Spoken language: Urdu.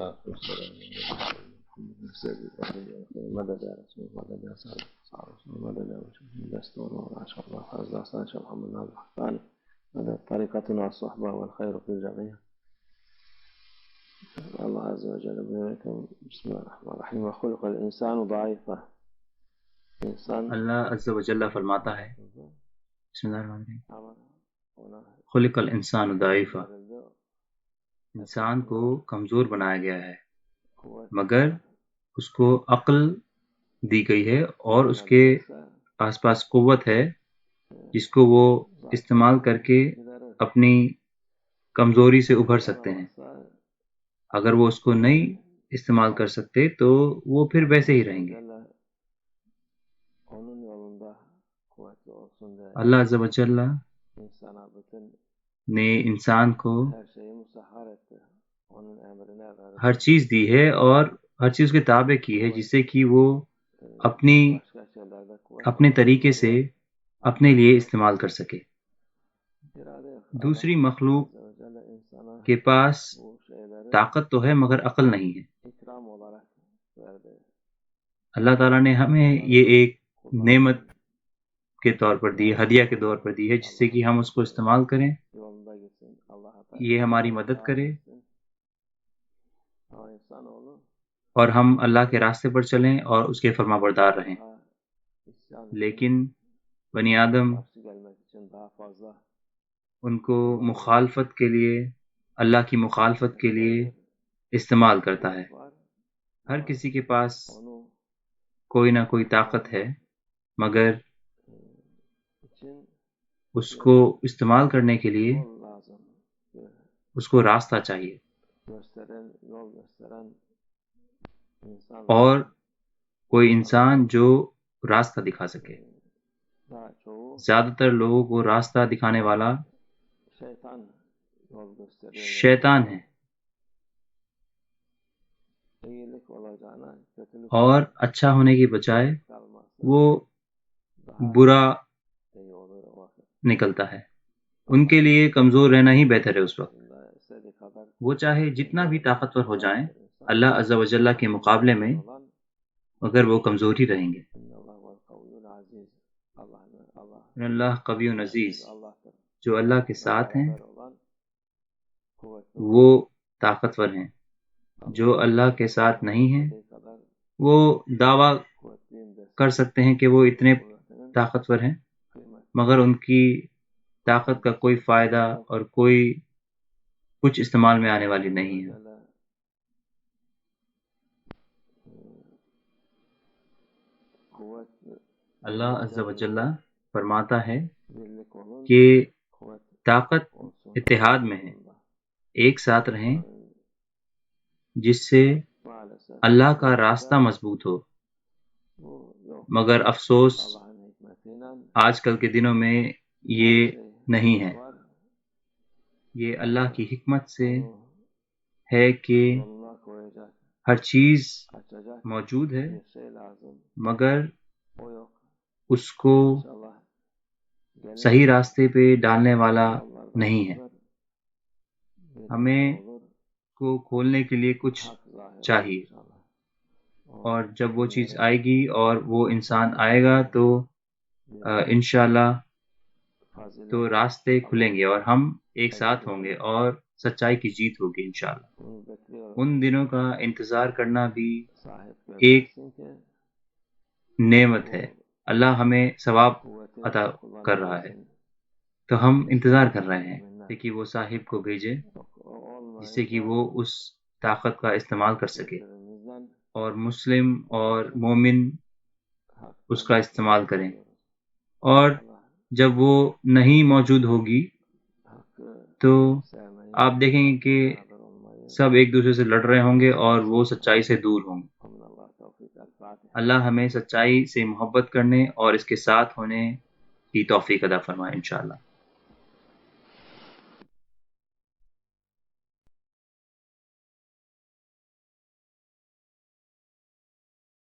والصلاة والسلام مدد يا رسول مدد يا صالح مدد يا دستور وما شاء الله فضل أصلا شاء محمد نبي الحقاني مدد طريقتنا الصحبة والخير في الجميع. الله عز وجل بسم الله الرحمن الرحيم وخلق الإنسان ضعيفا. اللہ عز و جل فرماتا ہے بسم اللہ الرحمن الرحیم خلق الانسان ضعیفا، انسان کو کمزور بنایا گیا ہے مگر اس کو عقل دی گئی ہے اور اس کے آس پاس قوت ہے جس کو وہ استعمال کر کے اپنی کمزوری سے ابھر سکتے ہیں. اگر وہ اس کو نہیں استعمال کر سکتے تو وہ پھر ویسے ہی رہیں گے. اللہ عز و جل نے انسان کو ہر چیز دی ہے اور ہر چیز کے تابع کی ہے جس سے کہ وہ اپنے طریقے سے اپنے لیے استعمال کر سکے. دوسری مخلوق کے پاس طاقت تو ہے مگر عقل نہیں ہے. اللہ تعالیٰ نے ہمیں یہ ایک نعمت کے طور پر دی، ہدیہ کے طور پر دی ہے جس سے کہ ہم اس کو استعمال کریں، یہ ہماری مدد کرے اور ہم اللہ کے راستے پر چلیں اور اس کے فرما بردار رہیں. لیکن بنی آدم ان کو مخالفت کے لیے، اللہ کی مخالفت کے لیے استعمال کرتا ہے. ہر کسی کے پاس کوئی نہ کوئی طاقت ہے مگر اس کو استعمال کرنے کے لیے اس کو راستہ چاہیے اور کوئی انسان جو راستہ دکھا سکے. زیادہ تر لوگوں کو راستہ دکھانے والا شیطان ہے اور اچھا ہونے کی بجائے وہ برا نکلتا ہے. ان کے لیے کمزور رہنا ہی بہتر ہے. اس وقت وہ چاہے جتنا بھی طاقتور ہو جائیں اللہ عز و جل کے مقابلے میں مگر وہ کمزور ہی رہیں گے. اللہ قوی و عزیز، جو اللہ کے ساتھ ہیں وہ طاقتور ہیں، جو اللہ کے ساتھ نہیں ہیں وہ دعویٰ کر سکتے ہیں کہ وہ اتنے طاقتور ہیں مگر ان کی طاقت کا کوئی فائدہ اور کوئی کچھ استعمال میں آنے والی نہیں ہے. اللہ عز و جل فرماتا ہے کہ طاقت اتحاد میں ہے، ایک ساتھ رہیں جس سے اللہ کا راستہ مضبوط ہو. مگر افسوس آج کل کے دنوں میں یہ نہیں ہے. یہ اللہ کی حکمت سے ہے کہ ہر چیز موجود ہے مگر اس کو صحیح راستے پہ ڈالنے والا نہیں ہے. ہمیں کو کھولنے کے لیے کچھ چاہیے اور جب وہ چیز آئے گی اور وہ انسان آئے گا تو انشاءاللہ تو راستے کھلیں گے اور ہم ایک ساتھ ہوں گے اور سچائی کی جیت ہوگی انشاءاللہ. ان دنوں کا انتظار کرنا بھی ایک نعمت ہے. اللہ ہمیں ثواب عطا کر رہا ہے تو ہم انتظار کر رہے ہیں کہ وہ صاحب کو بھیجے جس سے کہ وہ اس طاقت کا استعمال کر سکے اور مسلم اور مومن اس کا استعمال کریں. اور جب وہ نہیں موجود ہوگی تو آپ دیکھیں گے کہ سب ایک دوسرے سے لڑ رہے ہوں گے اور وہ سچائی سے دور ہوں گے. اللہ ہمیں سچائی سے محبت کرنے اور اس کے ساتھ ہونے کی توفیق عطا فرمائے انشاءاللہ.